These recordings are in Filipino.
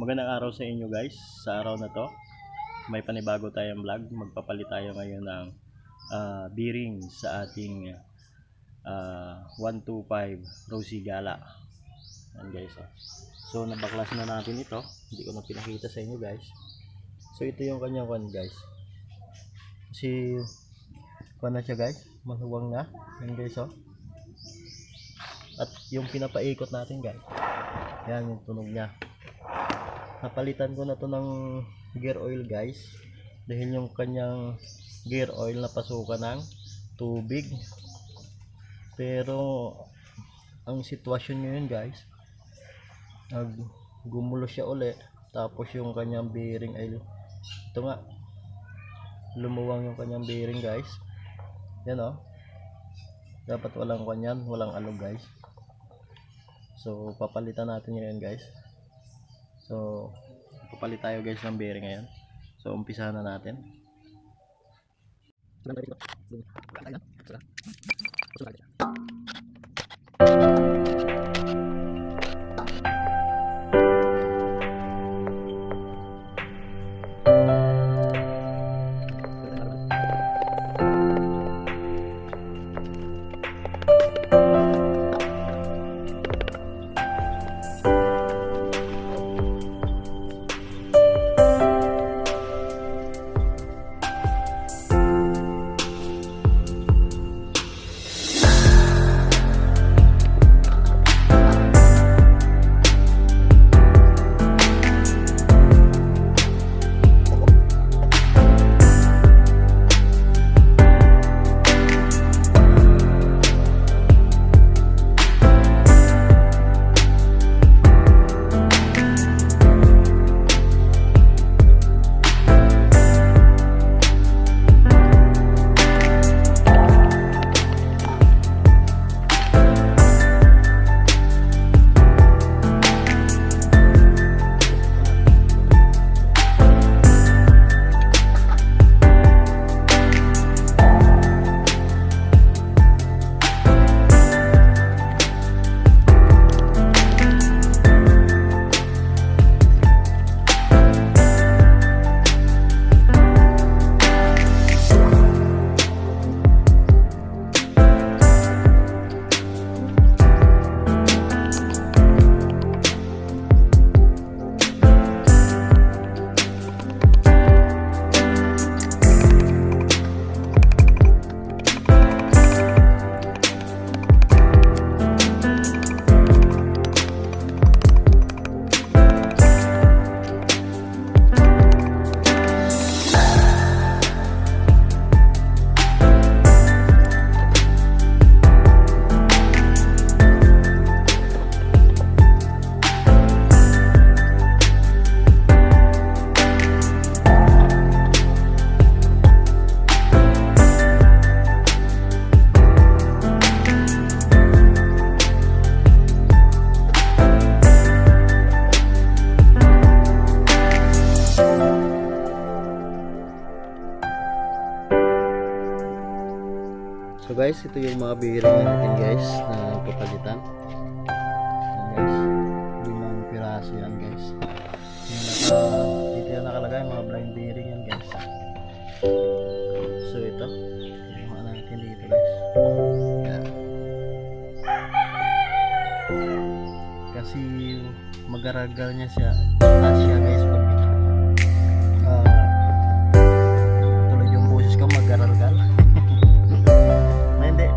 Magandang araw sa inyo guys. Sa araw na to, may panibago tayong vlog. Magpapalit tayo ngayon ng bearing sa ating 125 Rusi Gala. Yan guys. So nabaklas na natin ito. Hindi ko na pinakita sa inyo guys. So ito yung kanyang one guys. Kasi kuha na siya guys. Maluwang na. Yan guys oh. At yung pinapaikot natin guys. Yan yung tunog niya. Napalitan ko na to ng gear oil guys, dahil yung kanyang gear oil napasukan ng tubig. Pero ang sitwasyon ngayon guys, gumulo siya uli, tapos yung kanyang bearing ay ito nga, lumuwang yung kanyang bearing guys. Yan o, dapat walang kanyan, walang alog guys. So papalitan natin ngayon guys. So, papalit tayo guys ng bearing ngayon. So, umpisahan na natin. So guys, ito yung mga bearing natin guys na papalitan. Yan guys, 5 piraso yan guys. Dito yung nakalagay mga blind bearing yan guys. So ito yung mga natin dito guys. Yan. Kasi magaragal niya siya guys pag tulad yung boses ko magaragal.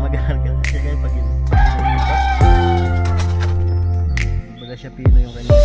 Mag-argal na siya guys pag inipas. Baga siya pino yung kanya.